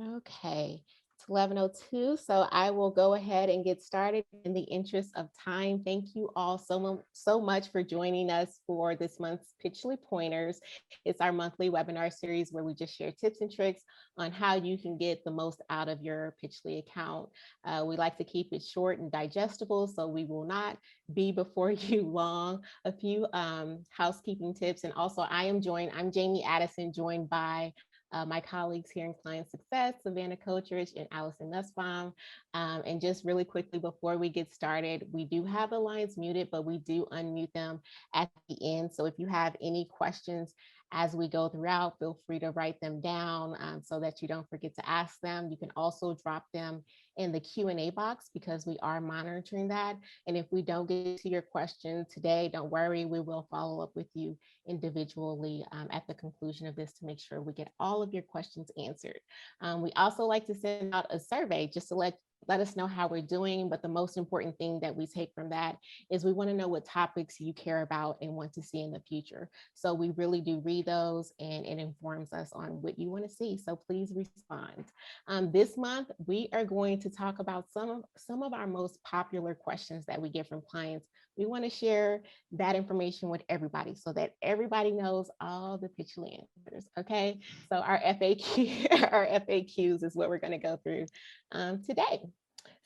Okay, it's 11:02, so I will go ahead and get started in the interest of time. Thank you all so much for joining us for this month's Pitchley Pointers. It's our monthly webinar series where we just share tips and tricks on how you can get the most out of your Pitchley account. We like to keep it short and digestible, so we will not be before you long. A few housekeeping tips, and also I'm Jamie Addison, joined by my colleagues here in Client Success, Savanah Kotrich and Addison. And just really quickly before we get started, we do have the lines muted, but we do unmute them at the end. So if you have any questions as we go throughout, feel free to write them down so that you don't forget to ask them. You can also drop them in the Q&A box because we are monitoring that. And if we don't get to your question today, don't worry, we will follow up with you individually at the conclusion of this to make sure we get all of your questions answered. We also like to send out a survey just to let us know how we're doing. But the most important thing that we take from that is we want to know what topics you care about and want to see in the future. So we really do read those and it informs us on what you want to see. So please respond. This month, we are going to talk about some of our most popular questions that we get from clients. We want to share that information with everybody so that everybody knows all the Pitchley answers. Okay, so our FAQ, our FAQs is what we're going to go through today.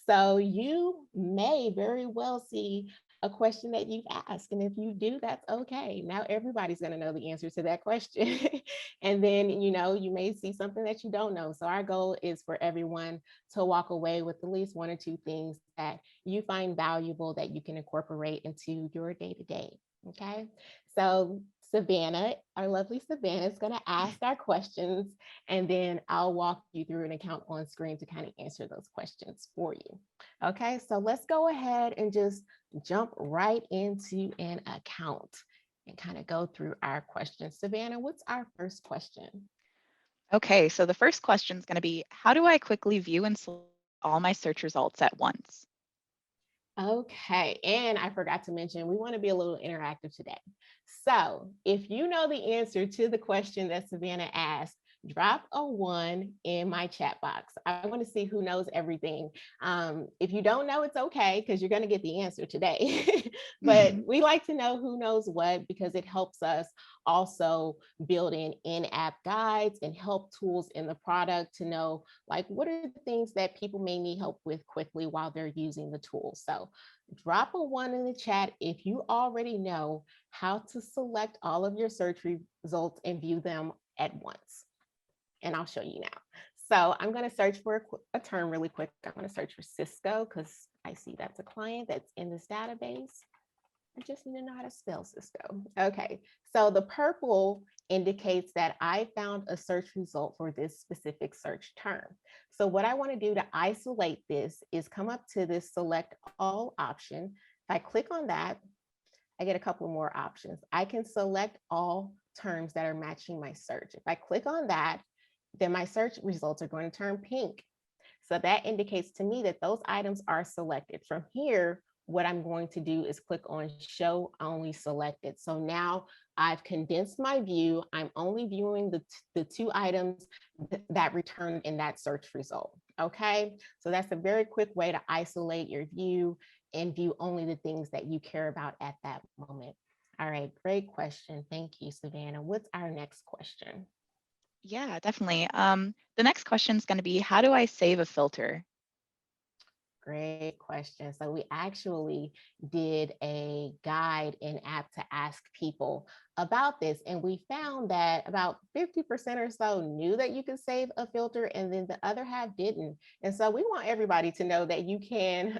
So you may very well see a question that you've asked. And if you do, that's okay. Now everybody's going to know the answer to that question. And then, you may see something that you don't know. So our goal is for everyone to walk away with at least one or two things that you find valuable that you can incorporate into your day-to-day. Okay. So Savanah, our lovely Savanah, is going to ask our questions, and then I'll walk you through an account on screen to kind of answer those questions for you. Okay, so let's go ahead and just jump right into an account and kind of go through our questions. Savanah, what's our first question? Okay, so the first question is going to be, how do I quickly view and select all my search results at once? Okay, and I forgot to mention, we want to be a little interactive today. So if you know the answer to the question that Savanah asked, drop a 1 in my chat box. I want to see who knows everything. If you don't know, it's okay because you're going to get the answer today. But we like to know who knows what because it helps us also build in-app guides and help tools in the product to know like what are the things that people may need help with quickly while they're using the tool. So drop a 1 in the chat if you already know how to select all of your search results and view them at once. And I'll show you now. So I'm going to search for a term really quick. I'm going to search for Cisco because I see that's a client that's in this database. I just need to know how to spell Cisco. Okay, so the purple indicates that I found a search result for this specific search term. So what I want to do to isolate this is come up to this select all option. If I click on that, I get a couple more options. I can select all terms that are matching my search. If I click on that, then my search results are going to turn pink. So that indicates to me that those items are selected. From here, what I'm going to do is click on show only selected. So now I've condensed my view. I'm only viewing the 2 items that returned in that search result. Okay, so that's a very quick way to isolate your view and view only the things that you care about at that moment. All right, great question. Thank you, Savanah. What's our next question? Yeah, definitely. The next question is going to be, how do I save a filter? Great question. So we actually did a guide in app to ask people about this, and we found that about 50% or so knew that you could save a filter, and then the other half didn't. And so we want everybody to know that you can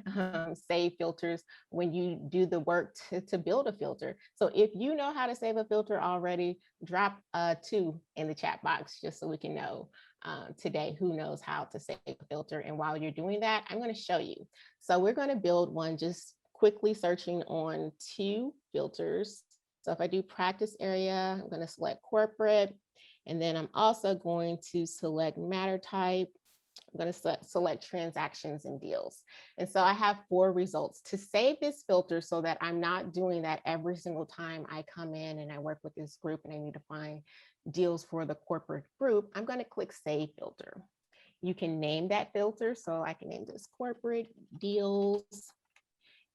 save filters when you do the work to build a filter. So if you know how to save a filter already, drop a 2 in the chat box just so we can know today who knows how to save a filter. And while you're doing that, I'm going to show you. So we're going to build one just quickly searching on 2 filters. So if I do practice area, I'm going to select corporate, and then I'm also going to select matter type. I'm going to select transactions and deals. And so I have 4 results. To save this filter so that I'm not doing that every single time I come in and I work with this group and I need to find deals for the corporate group, I'm going to click Save Filter. You can name that filter. So I can name this corporate deals.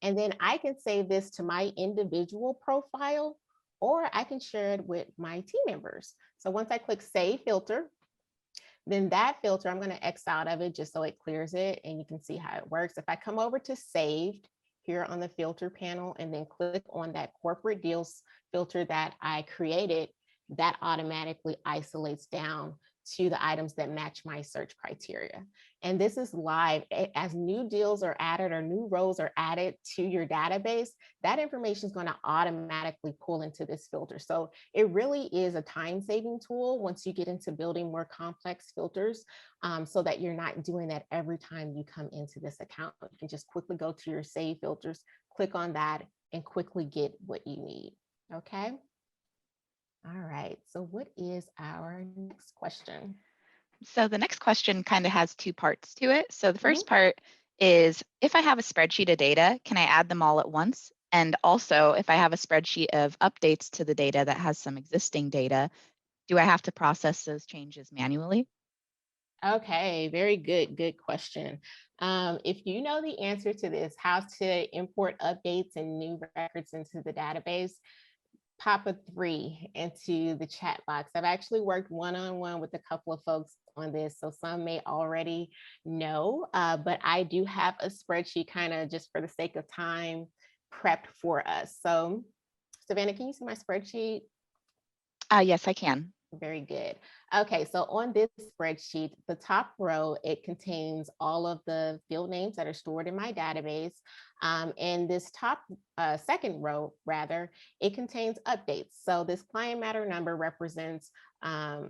And then I can save this to my individual profile, or I can share it with my team members. So once I click save filter, then that filter, I'm going to X out of it just so it clears it and you can see how it works. If I come over to saved here on the filter panel and then click on that corporate deals filter that I created, that automatically isolates down to the items that match my search criteria. And this is live. As new deals are added or new rows are added to your database, that information is going to automatically pull into this filter. So it really is a time-saving tool once you get into building more complex filters, so that you're not doing that every time you come into this account. You can just quickly go to your save filters, click on that, and quickly get what you need. Okay. All right. So what is our next question? So the next question kind of has two parts to it. So the Mhm. first part is, if I have a spreadsheet of data, can I add them all at once? And also, if I have a spreadsheet of updates to the data that has some existing data, do I have to process those changes manually? Okay, very good. Good question. If you know the answer to this, how to import updates and new records into the database, pop a 3 into the chat box. I've actually worked one-on-one with a couple of folks on this, so some may already know, but I do have a spreadsheet kind of just for the sake of time prepped for us. So Savannah, can you see my spreadsheet? Yes, I can. Very good. Okay, so on this spreadsheet, the top row, it contains all of the field names that are stored in my database. And this top second row, rather, it contains updates. So this client matter number represents a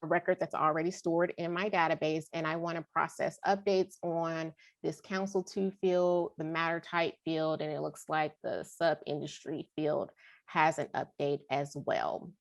record that's already stored in my database, and I want to process updates on this council to field, the matter type field, and it looks like the sub industry field has an update as well.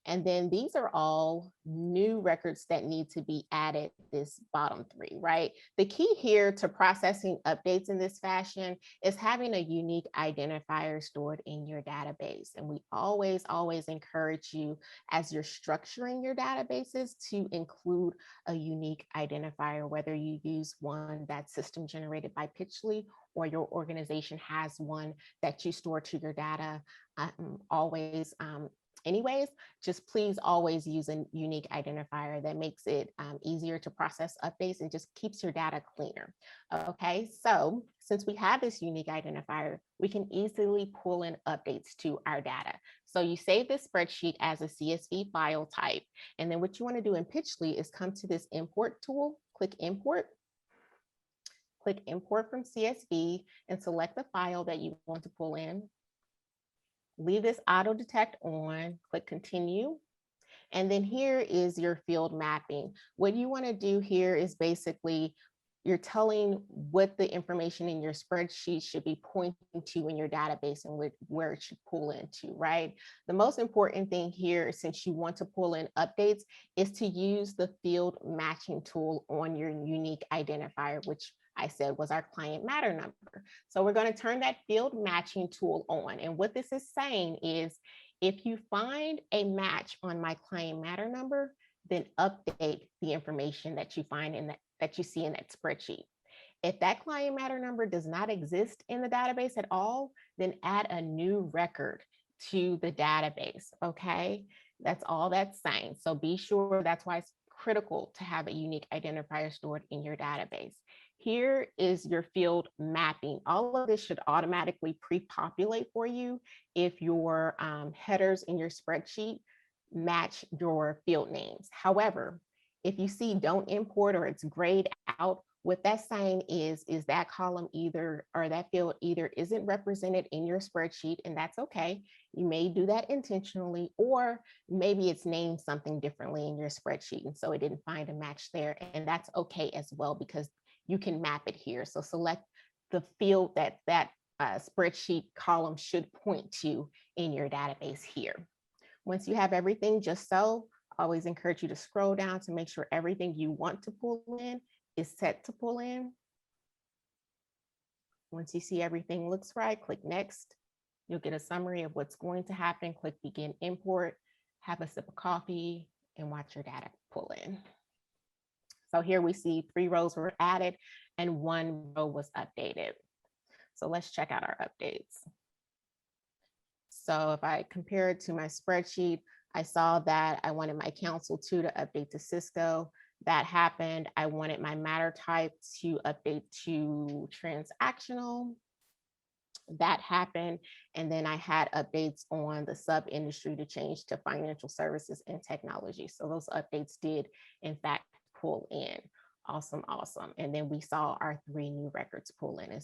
And then these are all new records that need to be added, this bottom 3, right? The key here to processing updates in this fashion is having a unique identifier stored in your database. And we always encourage you, as you're structuring your databases, to include a unique identifier, whether you use one that's system generated by Pitchley or your organization has one that you store to your data. Always anyways, just please always use a unique identifier that makes it easier to process updates and just keeps your data cleaner. Okay, so since we have this unique identifier, we can easily pull in updates to our data. So you save this spreadsheet as a CSV file type. And then what you want to do in Pitchley is come to this import tool, click import from CSV and select the file that you want to pull in. Leave this auto detect on, click continue. And then here is your field mapping. What you want to do here is basically you're telling what the information in your spreadsheet should be pointing to in your database and where it should pull into, right? The most important thing here, since you want to pull in updates, is to use the field matching tool on your unique identifier, which I said was our client matter number. So we're going to turn that field matching tool on. And what this is saying is, if you find a match on my client matter number, then update the information that you find in that you see in that spreadsheet. If that client matter number does not exist in the database at all, then add a new record to the database. Okay, that's all that's saying. So be sure, that's why it's critical to have a unique identifier stored in your database. Here is your field mapping. All of this should automatically pre-populate for you if your headers in your spreadsheet match your field names. However, if you see don't import or it's grayed out, what that's saying is that column either, or that field either isn't represented in your spreadsheet, and that's okay. You may do that intentionally, or maybe it's named something differently in your spreadsheet, and so it didn't find a match there, and that's okay as well, because you can map it here. So select the field that spreadsheet column should point to in your database here. Once you have everything just so, I always encourage you to scroll down to make sure everything you want to pull in is set to pull in. Once you see everything looks right, click next. You'll get a summary of what's going to happen. Click begin import, have a sip of coffee, and watch your data pull in. So here we see 3 rows were added and 1 row was updated. So let's check out our updates. So if I compare it to my spreadsheet, I saw that I wanted my council 2 to update to Cisco. That happened. I wanted my matter type to update to transactional. That happened. And then I had updates on the sub industry to change to financial services and technology. So those updates did, in fact, pull in. Awesome, awesome. And then we saw our 3 new records pull in.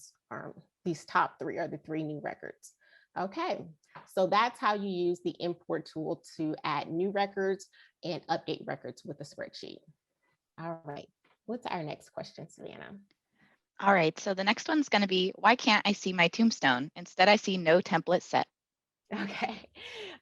These top 3 are the 3 new records. Okay, so that's how you use the import tool to add new records and update records with a spreadsheet. All right, what's our next question, Savanah? All right, so the next one's going to be, why can't I see my tombstone? Instead, I see no template set. Okay.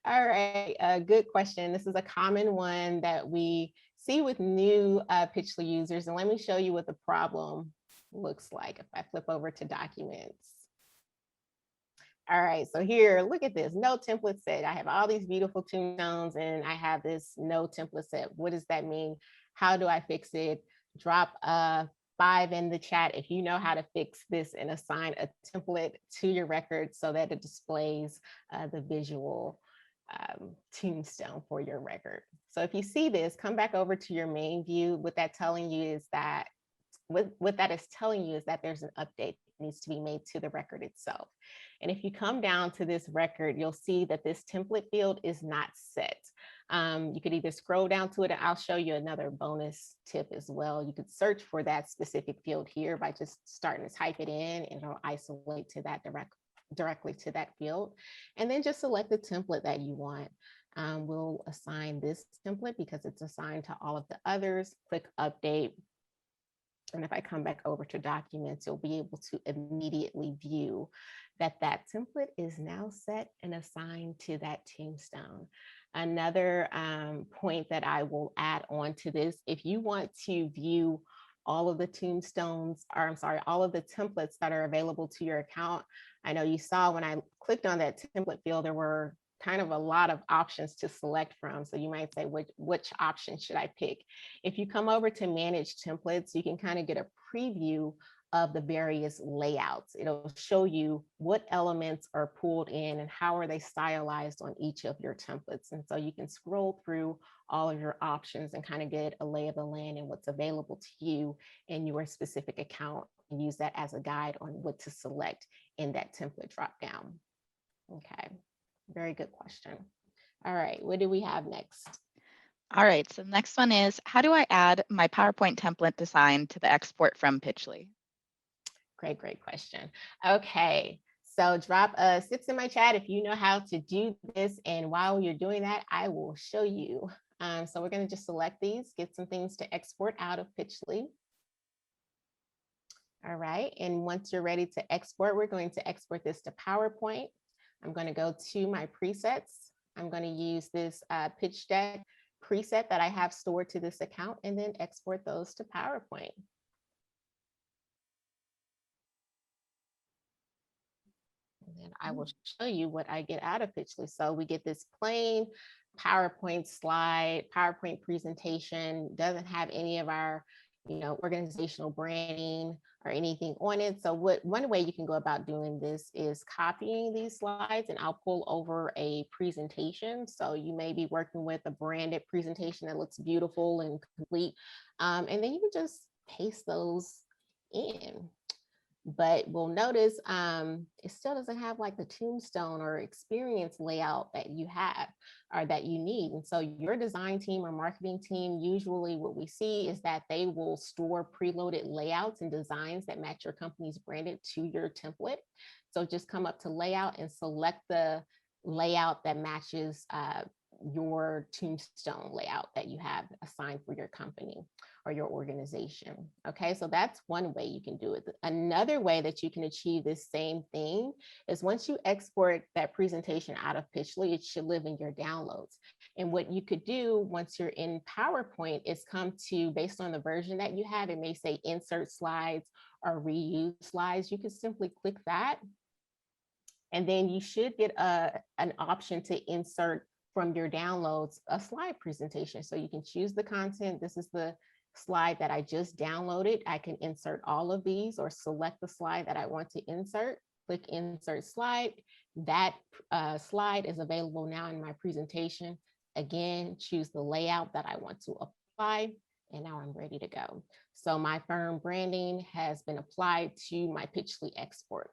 All right. Good question. This is a common one that we see with new Pitchley users. And let me show you what the problem looks like if I flip over to documents. All right, so here, look at this, no template set. I have all these beautiful tombstones and I have this no template set. What does that mean? How do I fix it? Drop a 5 in the chat if you know how to fix this and assign a template to your record so that it displays the visual tombstone for your record. So if you see this, come back over to your main view. What that telling you is that what that is telling you is that there's an update that needs to be made to the record itself. And if you come down to this record, you'll see that this template field is not set. You could either scroll down to it, and I'll show you another bonus tip as well. You could search for that specific field here by just starting to type it in, and it'll isolate to that directly to that field. And then just select the template that you want. We'll assign this template because it's assigned to all of the others. Click update. And if I come back over to documents, you'll be able to immediately view that that template is now set and assigned to that tombstone. Another point that I will add on to this, if you want to view all of the tombstones, or I'm sorry, all of the templates that are available to your account, I know you saw when I clicked on that template field, there were kind of a lot of options to select from. So you might say, which option should I pick? If you come over to manage templates, you can kind of get a preview of the various layouts. It'll show you what elements are pulled in and how are they stylized on each of your templates. And so you can scroll through all of your options and kind of get a lay of the land and what's available to you in your specific account and use that as a guide on what to select in that template dropdown. Okay. Very good question. All right, what do we have next? All right, so the next one is, how do I add my PowerPoint template design to the export from Pitchley? Great question. Okay, so drop a 6 in my chat if you know how to do this. And while you're doing that, I will show you. So we're going to just select these, get some things to export out of Pitchley. All right, and once you're ready to export, we're going to export this to PowerPoint. I'm going to go to my presets. I'm going to use this pitch deck preset that I have stored to this account and then export those to PowerPoint. And then I will show you what I get out of Pitchley. So we get this plain PowerPoint slide, PowerPoint presentation, doesn't have any of our organizational branding or anything on it. So one way you can go about doing this is copying these slides, and I'll pull over a presentation. So you may be working with a branded presentation that looks beautiful and complete. And then you can just paste those in. But we'll notice it still doesn't have like the tombstone or experience layout that you have or that you need. And so your design team or marketing team, usually what we see is that they will store preloaded layouts and designs that match your company's branded to your template. So just come up to layout and select the layout that matches your tombstone layout that you have assigned for your company or your organization. Okay, so that's one way you can do it. Another way that you can achieve this same thing is once you export that presentation out of Pitchley, it should live in your downloads. And what you could do once you're in PowerPoint is come to, based on the version that you have, it may say insert slides or reuse slides. You can simply click that. And then you should get an option to insert from your downloads a slide presentation. So you can choose the content. This is the slide that I just downloaded, I can insert all of these or select the slide that I want to insert, click insert slide. That slide is available now in my presentation. Again, choose the layout that I want to apply, and now I'm ready to go. So my firm branding has been applied to my Pitchley export.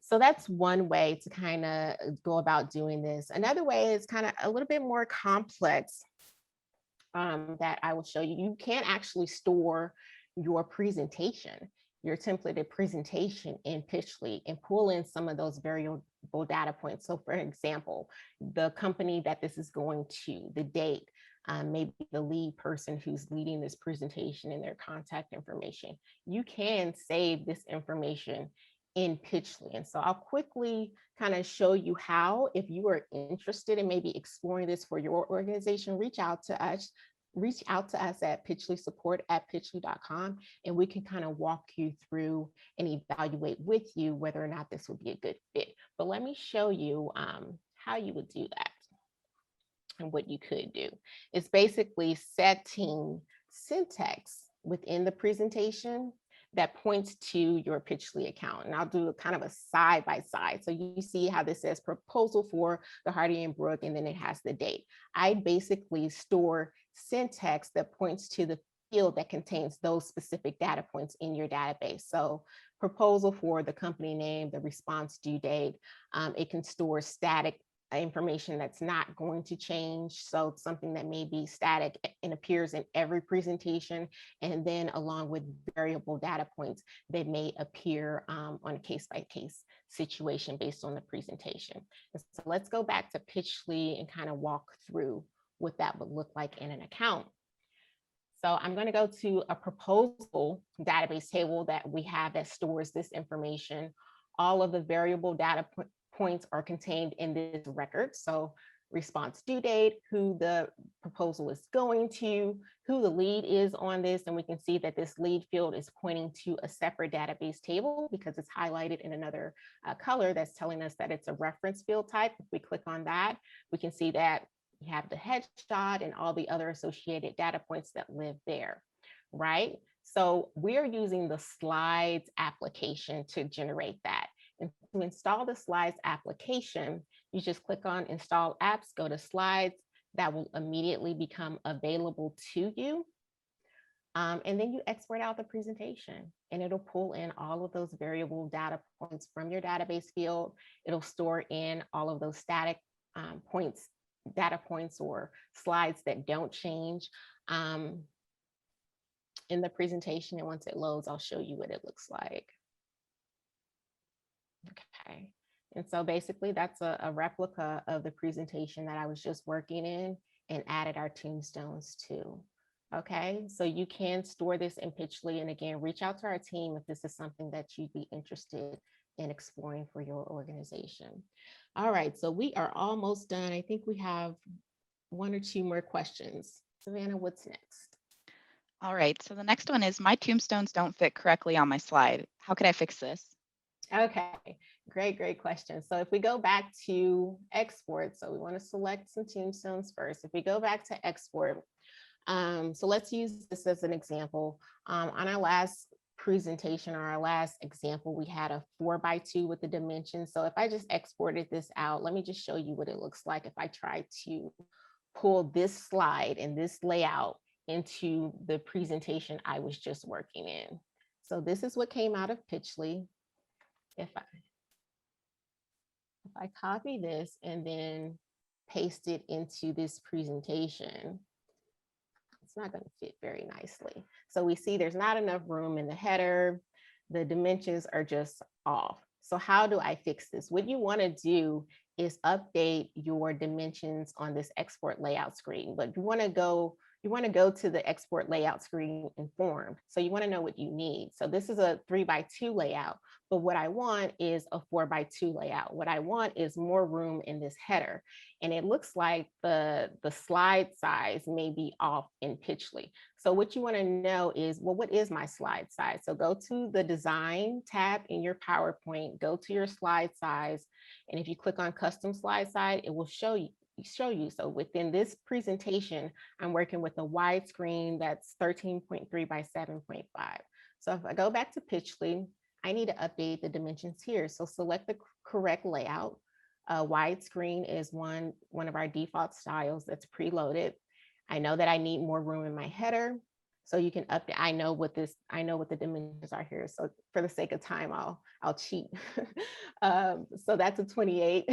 So that's one way to kind of go about doing this. Another way is kind of a little bit more complex that I will show you. You can actually store your presentation, your templated presentation in Pitchley and pull in some of those variable data points. So for example, the company that this is going to, the date, maybe the lead person who's leading this presentation and their contact information. You can save this information in Pitchley. And so I'll quickly kind of show you how. If you are interested in maybe exploring this for your organization, reach out to us at pitchleyssupport@pitchley.com, and we can kind of walk you through and evaluate with you whether or not this would be a good fit. But let me show you how you would do that and what you could do. It's basically setting syntax within the presentation that points to your Pitchley account. And I'll do a kind of a side by side. So you see how this says proposal for the Hardy and Brook, and then it has the date. I basically store syntax that points to the field that contains those specific data points in your database. So proposal for the company name, the response due date. It can store static information that's not going to change. So something that may be static and appears in every presentation, and then along with variable data points that may appear on a case-by-case situation based on the presentation. And so let's go back to Pitchley and kind of walk through what that would look like in an account. So I'm going to go to a proposal database table that we have that stores this information. All of the variable data points are contained in this record. So response due date, who the proposal is going to, who the lead is on this. And we can see that this lead field is pointing to a separate database table because it's highlighted in another color that's telling us that it's a reference field type. If we click on that, we can see that we have the headshot and all the other associated data points that live there, right? So we're using the slides application to generate that. And to install the slides application, you just click on install apps, go to slides, that will immediately become available to you. And then you export out the presentation and it'll pull in all of those variable data points from your database field. It'll store in all of those static points, data points or slides that don't change in the presentation. And once it loads, I'll show you what it looks like. Okay, and so basically that's a replica of the presentation that I was just working in and added our tombstones to. Okay, so you can store this in Pitchley, and again, reach out to our team if this is something that you'd be interested in exploring for your organization. All right, so we are almost done. I think we have one or two more questions. Savannah, what's next? All right, so the next one is my tombstones don't fit correctly on my slide. How could I fix this? Okay, great question. So if we go back to export, so we want to select some tombstones first. If we go back to export, so let's use this as an example. On our last presentation or our last example, we had a 4x2 with the dimensions. So if I just exported this out, let me just show you what it looks like if I try to pull this slide and this layout into the presentation I was just working in. So this is what came out of Pitchley. If I copy this and then paste it into this presentation, it's not going to fit very nicely. So we see there's not enough room in the header. The dimensions are just off. So how do I fix this? What you want to do is update your dimensions on this export layout screen, but you want to go to the export layout screen informed. So you want to know what you need. So this is a 3x2 layout, but what I want is a 4x2 layout. What I want is more room in this header. And it looks like the slide size may be off in Pitchley. So what you want to know is, well, what is my slide size? So go to the design tab in your PowerPoint, go to your slide size. And if you click on custom slide size, it will show you show you. So within this presentation, I'm working with a widescreen that's 13.3 by 7.5. So if I go back to Pitchley, I need to update the dimensions here. So select the correct layout. Widescreen is one of our default styles that's preloaded. I know that I need more room in my header. So you can update. I know what the dimensions are here. So for the sake of time, I'll cheat. So that's a 28.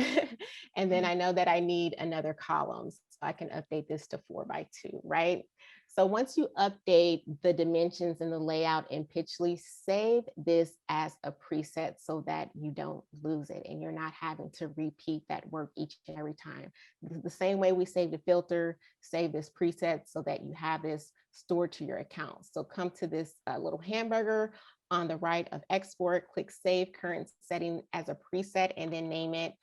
And then I know that I need another column. So I can update this to 4x2, right? So once you update the dimensions and the layout in Pitchley, save this as a preset so that you don't lose it and you're not having to repeat that work each and every time. The same way we save the filter, save this preset so that you have this stored to your account. So come to this little hamburger on the right of export, click save current setting as a preset and then name it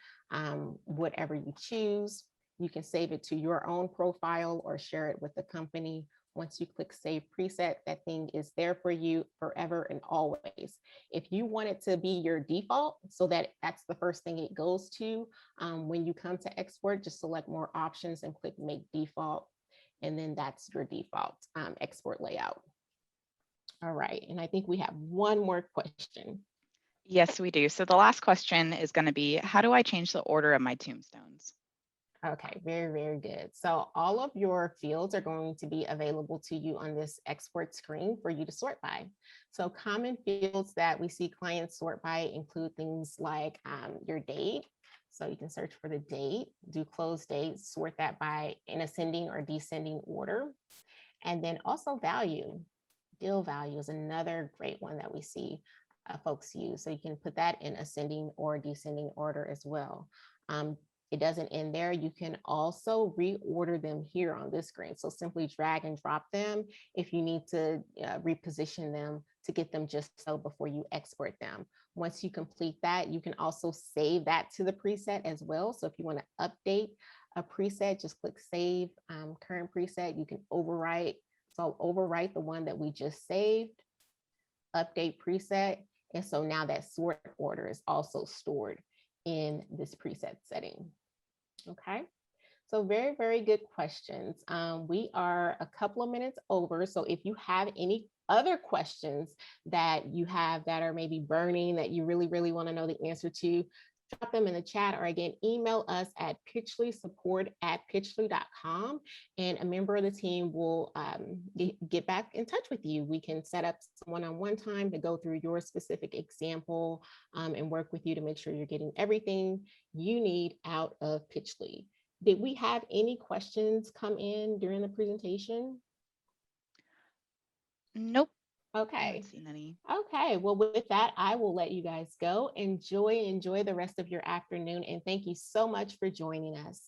whatever you choose. You can save it to your own profile or share it with the company. Once you click save preset, that thing is there for you forever and always. If you want it to be your default so that that's the first thing it goes to, when you come to export, just select more options and click make default. And then that's your default export layout. All right, and I think we have one more question. Yes, we do. So the last question is going to be, how do I change the order of my tombstones? Okay, very, very good. So all of your fields are going to be available to you on this export screen for you to sort by. So common fields that we see clients sort by include things like your date. So you can search for the date, do close date, sort that by in ascending or descending order. And then also value. Deal value is another great one that we see folks use. So you can put that in ascending or descending order as well. It doesn't end there. You can also reorder them here on this screen. So simply drag and drop them if you need to reposition them to get them just so before you export them. Once you complete that, you can also save that to the preset as well. So if you want to update a preset, just click save current preset. You can overwrite. So I'll overwrite the one that we just saved, update preset. And so now that sort order is also stored in this preset setting. Okay. So very, very good questions. We are a couple of minutes over. So if you have any other questions that you have that are maybe burning that you really, really want to know the answer to, drop them in the chat or again, email us at pitchleyssupport@pitchley.com and a member of the team will get back in touch with you. We can set up some one-on-one time to go through your specific example and work with you to make sure you're getting everything you need out of Pitchley. Did we have any questions come in during the presentation? Nope. Okay. I haven't seen any. Okay. Well, with that, I will let you guys go. Enjoy the rest of your afternoon. And thank you so much for joining us.